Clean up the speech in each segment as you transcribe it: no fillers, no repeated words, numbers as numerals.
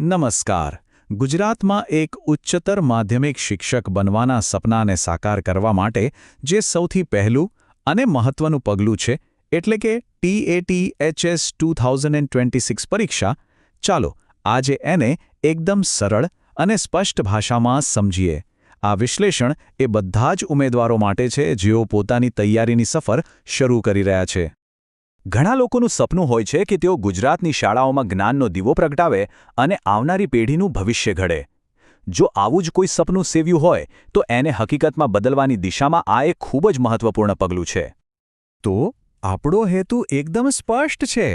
નમસ્કાર. ગુજરાતમાં એક ઉચ્ચતર માધ્યમિક શિક્ષક બનવાના સપનાને સાકાર કરવા માટે જે સૌથી પહેલું અને મહત્વનું પગલું છે એટલે કે TAT-HS 2026 પરીક્ષા, ચાલો આજે એને એકદમ સરળ અને સ્પષ્ટ ભાષામાં સમજીએ. આ વિશ્લેષણ એ બધા જ ઉમેદવારો માટે છે જેઓ પોતાની તૈયારીની સફર શરૂ કરી રહ્યા છે. ઘણા લોકોનું સપનું હોય છે કે તેઓ ગુજરાતની શાળાઓમાં જ્ઞાનનો દીવો પ્રગટાવે અને આવનારી પેઢીનું ભવિષ્ય ઘડે. જો આવું જ કોઈ સપનું સેવ્યું હોય તો એને હકીકતમાં બદલવાની દિશામાં આ એક ખૂબ જ મહત્વપૂર્ણ પગલું છે. તો આપણો હેતુ એકદમ સ્પષ્ટ છે.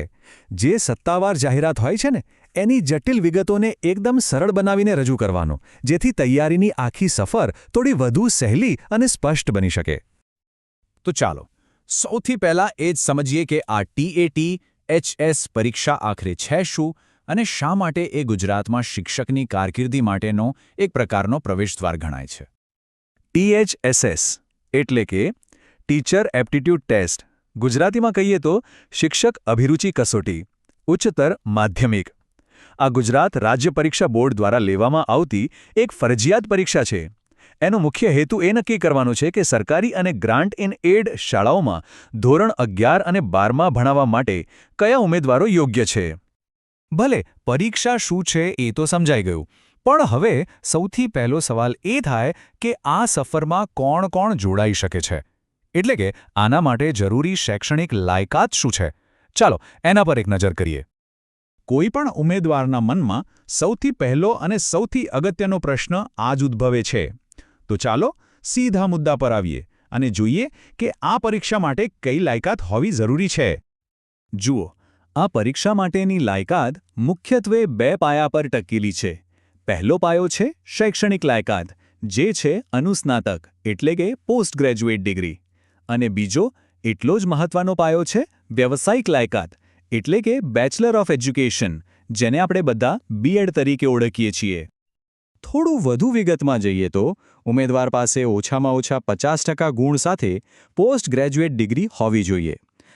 જે સત્તાવાર જાહેરાત હોય છે ને એની જટિલ વિગતોને એકદમ સરળ બનાવીને રજૂ કરવાનો, જેથી તૈયારીની આખી સફર થોડી વધુ સહેલી અને સ્પષ્ટ બની શકે. તો ચાલો સૌથી પહેલાં એ જ સમજીએ કે આ TAT-HS પરીક્ષા આખરે છે શું અને શા માટે એ ગુજરાતમાં શિક્ષકની કારકિર્દી માટેનો એક પ્રકારનો પ્રવેશદ્વાર ગણાય છે. THSS એટલે કે ટીચર એપ્ટિટ્યૂડ ટેસ્ટ, ગુજરાતીમાં કહીએ તો શિક્ષક અભિરુચિ કસોટી, ઉચ્ચતર માધ્યમિક. આ ગુજરાત રાજ્ય પરીક્ષા બોર્ડ દ્વારા લેવામાં આવતી એક ફરજિયાત પરીક્ષા છે. એનો મુખ્ય હેતુ એ નક્કી કરવાનો છે કે સરકારી અને ગ્રાન્ટ ઇન એડ શાળાઓમાં ધોરણ 11 અને 12માં ભણાવવા માટે કયા ઉમેદવારો યોગ્ય છે. ભલે પરીક્ષા શું છે એ તો સમજાઈ ગયું, પણ હવે સૌથી પહેલો સવાલ એ થાય કે આ સફરમાં કોણ કોણ જોડાઈ શકે છે. એટલે કે આના માટે જરૂરી શૈક્ષણિક લાયકાત શું છે. ચાલો એના પર એક નજર કરીએ. કોઈ પણ ઉમેદવારના મનમાં સૌથી પહેલો અને સૌથી અગત્યનો પ્રશ્ન આ જ ઉદ્ભવે છે. તો ચાલો સીધા મુદ્દા પર આવીએ અને જોઈએ કે આ પરીક્ષા માટે કઈ લાયકાત હોવી જરૂરી છે. જુઓ, આ પરીક્ષા માટેની લાયકાત મુખ્યત્વે 2 પાયા પર ટકેલી છે. પહેલો પાયો છે શૈક્ષણિક લાયકાત, જે છે અનુસ્નાતક એટલે કે પોસ્ટ ગ્રેજ્યુએટ ડિગ્રી. અને બીજો એટલો જ મહત્વનો પાયો છે વ્યવસાયિક લાયકાત એટલે કે બેચલર ઓફ એજ્યુકેશન, જેને આપણે બધા BEd તરીકે ઓળખીએ છીએ. થોડું વધુ વિગતમાં જઈએ તો ઉમેદવાર પાસે ઓછામાં ઓછા 50% ગુણ સાથે પોસ્ટ ગ્રેજ્યુએટ ડિગ્રી હોવી જોઈએ.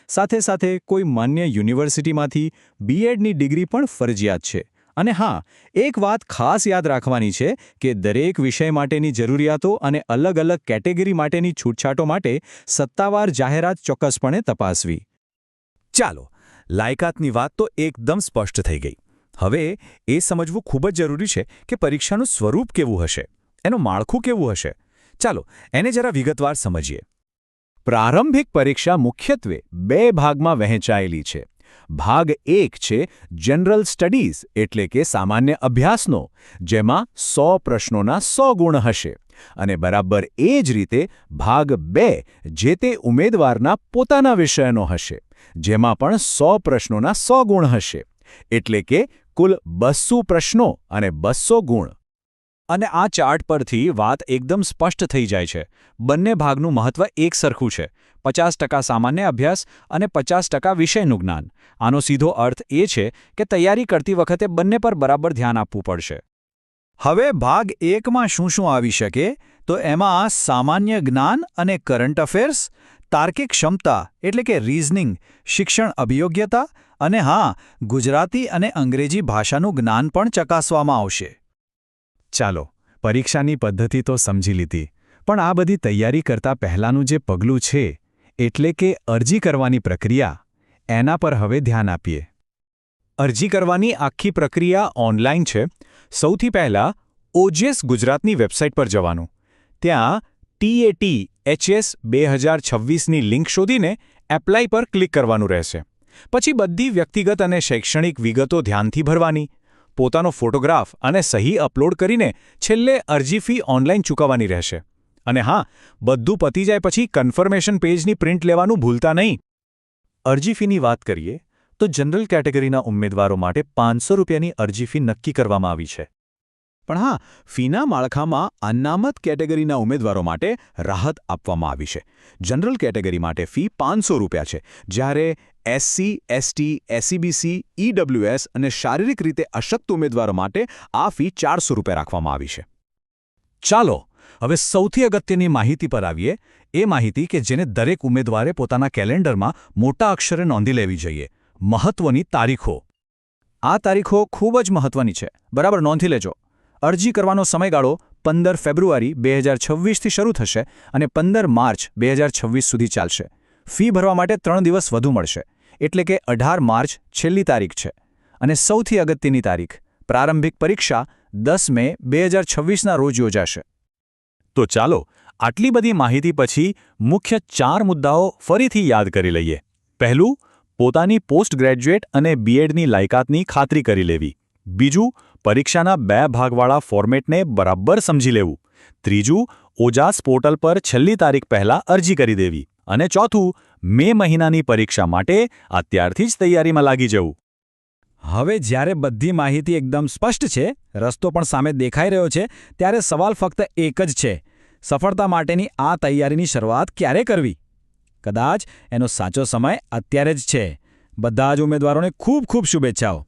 સાથે સાથે કોઈ માન્ય યુનિવર્સિટીમાંથી BEdની ડિગ્રી પણ ફરજિયાત છે. અને હા, એક વાત ખાસ યાદ રાખવાની છે કે દરેક વિષય માટેની જરૂરિયાતો અને અલગ અલગ કેટેગરી માટેની છૂટછાટો માટે સત્તાવાર જાહેરાત ચોક્કસપણે તપાસવી. ચાલો, લાયકાતની વાત તો એકદમ સ્પષ્ટ થઈ ગઈ. હવે એ સમજવું ખૂબ જ જરૂરી છે કે પરીક્ષાનું સ્વરૂપ કેવું હશે, એનું માળખું કેવું હશે. ચાલો એને જરા વિગતવાર સમજીએ. પ્રારંભિક પરીક્ષા મુખ્યત્વે 2 ભાગમાં વહેંચાયેલી છે. ભાગ 1 છે જનરલ સ્ટડીઝ એટલે કે સામાન્ય અભ્યાસનો, જેમાં 100 પ્રશ્નોના 100 ગુણ હશે. અને બરાબર એ જ રીતે ભાગ 2 જે તે ઉમેદવારના પોતાના વિષયનો હશે, જેમાં પણ 100 પ્રશ્નોના 100 ગુણ હશે. એટલે કે કુલ 200 પ્રશ્નો અને 200 ગુણ. અને આ ચાર્ટ પરથી વાત એકદમ સ્પષ્ટ થઈ જાય છે. બંને ભાગનું મહત્વ એક સરખું છે. 50% સામાન્ય અભ્યાસ અને 50% વિષયનું જ્ઞાન. આનો સીધો અર્થ એ છે કે તૈયારી કરતી વખતે બંને પર બરાબર ધ્યાન આપવું પડશે. હવે ભાગ 1માં શું શું આવી શકે? તો એમાં સામાન્ય જ્ઞાન અને કરંટ અફેર્સ, તાર્કિક ક્ષમતા એટલે કે રીઝનિંગ, શિક્ષણ અભિયોગ્યતા અને હા, ગુજરાતી અને અંગ્રેજી ભાષાનું જ્ઞાન પણ ચકાસવામાં આવશે. ચાલો, પરીક્ષાની પદ્ધતિ તો સમજી લીધી, પણ આ બધી તૈયારી કરતા પહેલાંનું જે પગલું છે એટલે કે અરજી કરવાની પ્રક્રિયા, એના પર હવે ધ્યાન આપીએ. અરજી કરવાની આખી પ્રક્રિયા ઓનલાઈન છે. સૌથી પહેલાં OJS ગુજરાતની વેબસાઇટ પર જવાનું. ત્યાં TAT-HS 2026ની લિંક શોધીને એપ્લાય પર ક્લિક કરવાનું રહેશે. પછી બધી વ્યક્તિગત અને શૈક્ષણિક વિગતો ધ્યાનથી ભરવાની. પોતાનો ફોટોગ્રાફ અને સહી અપલોડ કરીને છેલ્લે અરજી ફી ઓનલાઈન ચૂકવવાની રહેશે. અને હા, બધું પતી જાય પછી કન્ફર્મેશન પેજની પ્રિન્ટ લેવાનું ભૂલતા નહીં. અરજી ફીની વાત કરીએ તો જનરલ કેટેગરીના ઉમેદવારો માટે 500 રૂપિયાની અરજી ફી નક્કી કરવામાં આવી છે. પણ હા, ફીના માળખામાં અનામત કેટેગરીના ઉમેદવારો માટે રાહત આપવામાં આવી છે. જનરલ કેટેગરી માટે ફી 500 રૂપિયા છે, જ્યારે SC, ST, SEBC, EWS અને શારીરિક રીતે અશક્ત ઉમેદવારો માટે આ ફી 400 રૂપિયા રાખવામાં આવી છે. ચાલો હવે સૌથી અગત્યની માહિતી પર આવીએ. એ માહિતી કે જેને દરેક ઉમેદવારે પોતાના કેલેન્ડરમાં મોટા અક્ષરે નોંધી લેવી જોઈએ. મહત્વની તારીખો. આ તારીખો ખૂબ જ મહત્વની છે, બરાબર નોંધી લેજો. અરજી કરવાનો સમયગાળો 15 ફેબ્રુઆરી 2026થી શરૂ થશે અને 15 માર્ચ 2026 સુધી ચાલશે. ફી ભરવા માટે 3 દિવસ વધુ મળશે, એટલે કે 18 માર્ચ છેલ્લી તારીખ છે. અને સૌથી અગત્યની તારીખ, પ્રારંભિક પરીક્ષા 10 મે 2026ના રોજ યોજાશે. તો ચાલો, આટલી બધી માહિતી પછી મુખ્ય 4 મુદ્દાઓ ફરીથી યાદ કરી લઈએ. પહેલું, પોતાની પોસ્ટ ગ્રેજ્યુએટ અને બીએડની લાયકાતની ખાતરી કરી લેવી. બીજું, પરીક્ષાના 2 ભાગવાળા ફોર્મેટને બરાબર સમજી લેવું. ત્રીજું, ઓજાસ પોર્ટલ પર છેલ્લી તારીખ પહેલાં અરજી કરી દેવી. અને ચોથું, મે મહિનાની પરીક્ષા માટે અત્યારથી જ તૈયારીમાં લાગી જવું. હવે જ્યારે બધી માહિતી એકદમ સ્પષ્ટ છે, રસ્તો પણ સામે દેખાઈ રહ્યો છે, ત્યારે સવાલ ફક્ત એક જ છે: સફળતા માટેની આ તૈયારીની શરૂઆત ક્યારે કરવી? કદાચ એનો સાચો સમય અત્યારે જ છે. બધા જ ઉમેદવારોને ખૂબ ખૂબ શુભેચ્છાઓ.